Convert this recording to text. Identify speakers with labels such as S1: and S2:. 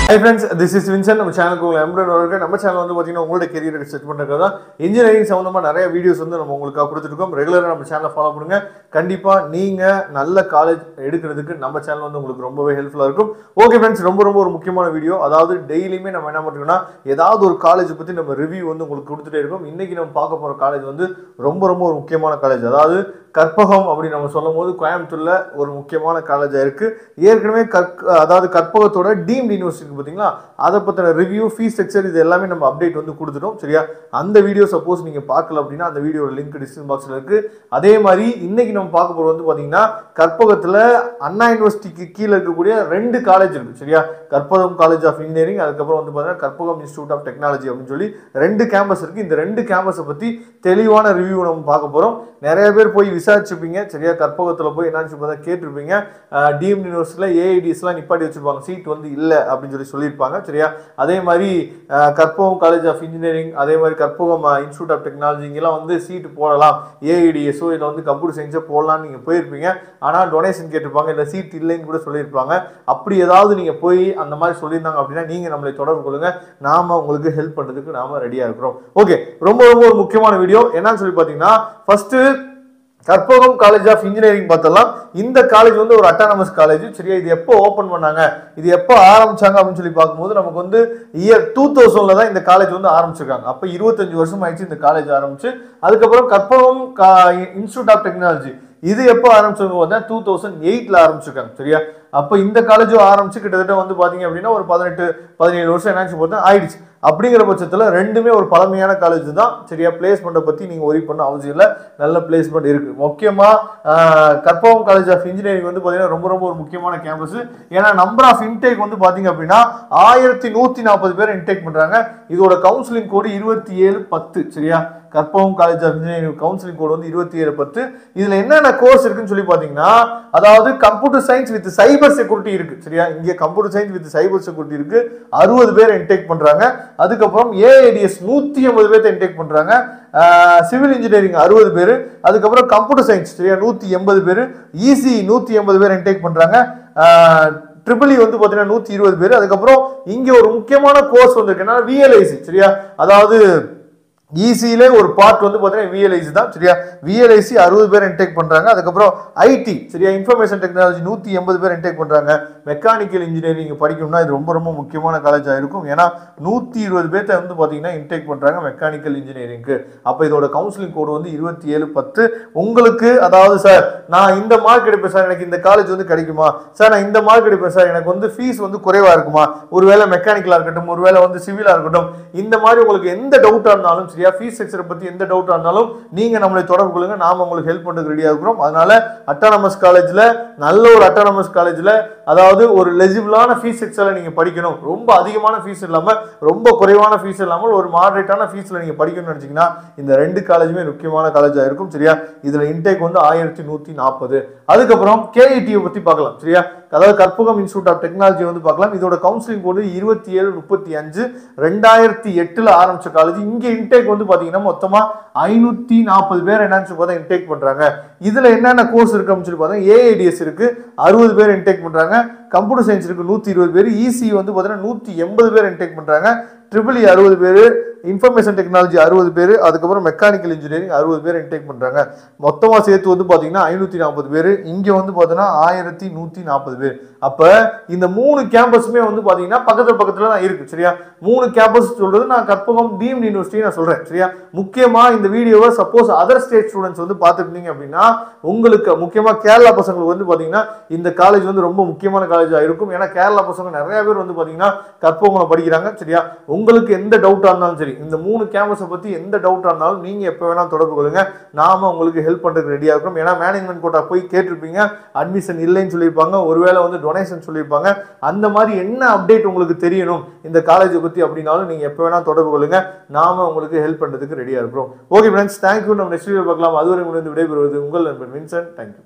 S1: Hi friends, this is Vincent. நம்ம சேனலுக்கு உங்களை எம்ப்ராய்டரி நம்ம சேனல் வந்து பார்த்தீங்கன்னா உங்களோட கெரியரை செட் பண்ணுறதுக்காக இன்ஜினியரிங் சம்மந்தமாக நிறைய வீடியோஸ் வந்து நம்ம உங்களுக்காக கொடுத்துருக்கோம். ரெகுலராக நம்ம சேனலை ஃபாலோ பண்ணுங்க. கண்டிப்பாக நீங்கள் நல்ல காலேஜ் எடுக்கிறதுக்கு நம்ம சேனல் வந்து உங்களுக்கு ரொம்பவே ஹெல்ப்ஃபுல்லாக இருக்கும். ஓகே ஃப்ரெண்ட்ஸ், ரொம்ப ஒரு முக்கியமான வீடியோ. அதாவது டெய்லியுமே நம்ம என்ன பண்ணுறோம்னா ஏதாவது ஒரு காலேஜ் பற்றி நம்ம ரிவ்யூ வந்து உங்களுக்கு கொடுத்துட்டே இருக்கோம். இன்னைக்கு நம்ம பார்க்க போகிற காலேஜ் வந்து ரொம்ப ஒரு முக்கியமான காலேஜ். அதாவது கற்பகம் அப்படின்னு நம்ம சொல்லும் போது கோயம்புத்தூர்ல ஒரு முக்கியமான காலேஜா இருக்கு. ஏற்கனவே அதாவது கற்பகத்தோட டீம்டு யூனிவர்சிட்டி பார்த்தீங்களா, அதை பத்தின ரிவ்யூ, ஃபீஸ் ஸ்ட்ரக்சர், இது எல்லாமே நம்ம அப்டேட் வந்து கொடுத்துட்டோம். சரியா, அந்த வீடியோ சப்போஸ் நீங்க பார்க்கல அப்படின்னா அந்த வீடியோட லிங்க் டிஸ்கிரிப்ஷன் பாக்ஸ்ல இருக்கு. அதே மாதிரி இன்னைக்கு நம்ம பார்க்க போறது வந்து பாத்தீங்கன்னா கற்பகத்துல அண்ணா யூனிவர்சிட்டிக்கு கீழே இருக்கக்கூடிய 2 காலேஜ் இருக்கு. சரியா, கற்பகம் காலேஜ் ஆஃப் இன்ஜினியரிங், அதுக்கப்புறம் வந்து பாத்தீங்கன்னா கற்பகம் இன்ஸ்டிடியூட் ஆஃப் டெக்னாலஜி அப்படின்னு சொல்லி 2 கேம்பஸ் இருக்கு. இந்த 2 கேம்பஸை பத்தி தெளிவான ரிவ்யூ நம்ம பார்க்க போறோம். நிறைய பேர் போய் விசாரிச்சுப்பீங்க. சரியா, கற்பகத்துல போய் என்னன்னு கேட்டிருப்பீங்க. டீம்டு யூனிவர்சிட்டியில ஏஐடிஎஸ் எல்லாம் நிப்பாட்டி வச்சிருப்பாங்க, சீட் வந்து இல்ல அப்படின்னு சொல்லியிருப்பாங்க. சரியா, அதே மாதிரி கற்பகம் காலேஜ் ஆஃப் இன்ஜினியரிங், அதே மாதிரி கற்பகம் இன்ஸ்டிடியூட் ஆஃப் டெக்னாலஜி இங்கெல்லாம் வந்து சீட் போடலாம், ஏஐடிஎஸோ இல்லை வந்து கம்ப்யூட்டர் சயின்ஸோ போடலாம்னு நீங்க போயிருப்பீங்க. ஆனால் டொனேஷன் கேட்டிருப்பாங்க, இல்லை சீட் இல்லைன்னு கூட சொல்லியிருப்பாங்க. அப்படி ஏதாவது நீங்க போய் அந்த மாதிரி சொல்லியிருந்தாங்க அப்படின்னா நீங்க நம்மளை தொடர்பு கொள்ளுங்க. நாம உங்களுக்கு ஹெல்ப் பண்றதுக்கு நாம ரெடியா இருக்கிறோம். ஓகே, ரொம்ப ஒரு முக்கியமான வீடியோ. என்னன்னு சொல்லி பாத்தீங்கன்னா first Karpagam college of engineering பார்த்தலாம். இந்த காலேஜ் வந்து ஒரு அட்டானமஸ் காலேஜ். சரியா, இது எப்போ ஓபன் பண்ணாங்க, இது எப்போ ஆரம்பிச்சாங்க அப்படின்னு சொல்லி பார்க்கும்போது நமக்கு வந்து இயர் 2000ல தான் இந்த காலேஜ் வந்து ஆரம்பிச்சிருக்காங்க. அப்போ 25 வருஷம் ஆயிடுச்சு இந்த காலேஜ் ஆரம்பிச்சு. அதுக்கப்புறம் கற்பகம் இன்ஸ்டிடியூட் ஆஃப் டெக்னாலஜி இது எப்போ ஆரம்பிச்சவங்க 2008ல ஆரம்பிச்சிருக்காங்க. சரியா, அப்போ இந்த காலேஜும் ஆரம்பிச்சு கிட்டத்தட்ட வந்து பாத்தீங்க அப்படின்னா ஒரு 18-17 வருஷம் என்னாச்சு பார்த்தா ஆயிடுச்சு. அப்படிங்கிற பட்சத்தில் ரெண்டுமே ஒரு பழமையான காலேஜ் தான். சரியா, பிளேஸ்மெண்ட்டை பற்றி நீங்கள் ஒரி பண்ண அவசியம் இல்லை, நல்ல பிளேஸ்மெண்ட் இருக்கு. முக்கியமாக கற்பகம் காலேஜ் ஆஃப் இன்ஜினியரிங் வந்து பார்த்தீங்கன்னா ரொம்ப ஒரு முக்கியமான கேம்பஸ். ஏன்னா நம்பர் ஆஃப் இன்டேக் வந்து பார்த்தீங்க அப்படின்னா 1140 பேர் இன்டேக் பண்ணுறாங்க. இதோட கவுன்சிலிங் கோடு 2710. சரியா, Karpagam college of engineering counselling code வந்து 2710. இதுல என்னென்ன கோர்ஸ் இருக்குன்னு சொல்லி பாத்தீங்கன்னா அதாவது computer science with cyber security இருக்கு. சரியா, இங்க computer science with cyber security இருக்கு, 60 பேர் இன்டேக் பண்றாங்க. அதுக்கப்புறம் ஏஐடிஎஸ் 150 பேர் இன்டேக் பண்றாங்க. சிவில் இன்ஜினியரிங் 60 பேர், அதுக்கப்புறம் கம்ப்யூட்டர் சயின்ஸ் சரியா 180 பேர், இசி 180 பேர் இன்டேக் பண்றாங்க. ட்ரிபிள் வந்து பாத்தீங்கன்னா 120 பேர். அதுக்கப்புறம் இங்க ஒரு முக்கியமான கோர்ஸ் வந்திருக்கு, விஎல்ஐசி. சரியா, அதாவது ஈஸியிலே ஒரு பார்ட் வந்து பார்த்தீங்கன்னா விஎல்ஐசி தான். சரியா, விஎல்ஐசி 60 பேர் இன்டேக் பண்றாங்க. அதுக்கப்புறம் ஐடி சரியா இன்ஃபர்மேஷன் டெக்னாலஜி 180 பேர் இன்டேக் பண்றாங்க. மெக்கானிக்கல் இன்ஜினியரிங் படிக்கணும்னா இது ரொம்ப முக்கியமான காலேஜாக இருக்கும். ஏன்னா 120 பேர்த்த வந்து பார்த்தீங்கன்னா இன்டேக் பண்றாங்க மெக்கானிக்கல் இன்ஜினியரிங்க்கு. அப்போ இதோட கவுன்சிலிங் கோடு வந்து 2710. உங்களுக்கு அதாவது சார் நான் இந்த மார்க் எடுப்பேன் சார், எனக்கு இந்த காலேஜ் வந்து கிடைக்குமா சார், நான் இந்த மார்க் எடுப்பேன் சார், எனக்கு வந்து ஃபீஸ் வந்து குறைவா இருக்குமா, ஒருவேளை மெக்கானிக்கலா இருக்கட்டும், ஒருவேளை வந்து சிவிலா இருக்கட்டும், இந்த மாதிரி உங்களுக்கு எந்த டவுட்டா இருந்தாலும் சரியா, ஃபீஸ் ஸ்ட்ரக்சரை பத்தி எந்த டவுட்டா இருந்தாலும் நீங்க நம்மளை தொடர்பு கொள்ளுங்க. நாம உங்களுக்கு ஹெல்ப் பண்றதுக்கு ரெடியா இருக்கிறோம். அதனால அட்டானமஸ் காலேஜ்ல, நல்ல ஒரு அட்டானமஸ் காலேஜ்ல, அதாவது ஒரு லெஜிபிளான ஃபீஸ் ஸ்ட்ரக்சர்ல நீங்க படிக்கணும், ரொம்ப அதிகமான ஃபீஸ் இல்லாம ரொம்ப குறைவான ஃபீஸ் இல்லாமல் ஒரு மாடரேட்டான ஃபீஸ்ல நீங்க படிக்கணும்னு நினைச்சீங்கன்னா இந்த 2 காலேஜுமே முக்கியமான காலேஜா இருக்கும். சரியா, இதுல இன்டேக் வந்து 1140. அதுக்கப்புறம் கேஐடியை பத்தி பார்க்கலாம். சரியா, அதாவது கற்பகம் இன்ஸ்டிடியூட் ஆஃப் டெக்னாலஜி வந்து பார்க்கலாம். இதோட கவுன்சிலிங் கோடு 2735. 2008ல ஆரம்பிச்ச காலேஜ். இங்க இன்டேக் வந்து பாத்தீங்கன்னா மொத்தமா 540 பேர் என்னன்னு பார்த்தா இன்டேக் பண்றாங்க. இதுல என்னென்ன கோர்ஸ் இருக்கு அப்படின்னு சொல்லி பார்த்தா ஏஐடிஎஸ் இருக்கு, 60 பேர் இன்டேக் பண்றாங்க. கம்ப்யூட்டர் சயின்ஸ் இருக்கு 120 பேர், இசி வந்து பாத்தீங்கன்னா 180 பேர் இன்டேக் பண்றாங்க. ட்ரிபிள் 60 பேர், இன்ஃபர்மேஷன் டெக்னாலஜி 60 பேர், அதுக்கப்புறம் மெக்கானிக்கல் இன்ஜினியரிங் 60 பேர் இன்டேக் பண்றாங்க. மொத்தமா சேர்த்து வந்து பாத்தீங்கன்னா 540 பேர். இங்க வந்து பாத்தீங்கன்னா 1140 பேர். அப்ப இந்த 3 கேம்பஸுமே வந்து பாத்தீங்கன்னா பக்கத்துல தான் இருக்கு. சரியா, 3 கேம்பஸ் சொல்றது நான் கற்பகம் டீம்டு யூனிவர்சிட்டி நான் சொல்றேன். சரியா, முக்கியமா இந்த வீடியோவை சப்போஸ் அதர் ஸ்டேட் ஸ்டூடெண்ட்ஸ் வந்து பார்த்துருந்தீங்க அப்படின்னா உங்களுக்கு முக்கியமா கேரளா பசங்களுக்கு வந்து பாத்தீங்கன்னா இந்த காலேஜ் வந்து ரொம்ப முக்கியமான காலேஜா இருக்கும். ஏன்னா கேரளா பசங்க நிறைய பேர் வந்து பாத்தீங்கன்னா கற்பகம்ல படிக்கிறாங்க. சரியா, உங்களுக்கு எந்த டவுட்டா இருந்தாலும் சரி, இந்த 3 கேம்பஸை பத்தி எந்த டவுட்டா இருந்தாலும் நீங்க எப்ப வேணா தொடர்பு கொள்ளுங்க. நாம உங்களுக்கு ஹெல்ப் பண்றதுக்கு ரெடியா இருக்கிறோம். ஏன்னா மேனேஜ்மெண்ட் கோட்டா போய் கேட்டிருப்பீங்க, அட்மிஷன் இல்லைன்னு சொல்லியிருப்பாங்க, ஒருவேளை வந்து டொனேஷன் சொல்லியிருப்பாங்க. அந்த மாதிரி என்ன அப்டேட் உங்களுக்கு தெரியணும் இந்த காலேஜை பத்தி அப்படின்னாலும் நீங்க எப்ப வேணா தொடர்பு கொள்ளுங்க. நாம உங்களுக்கு ஹெல்ப் பண்றதுக்கு ரெடியா இருக்கிறோம். Okay friends, thank you. நம்ம நெக்ஸ்ட் வீடியோ பார்க்கலாம். அதுவரை உங்களுக்கு விடைபெறுவது உங்கள் நண்பன் வின்சென்ட். தேங்க்யூ.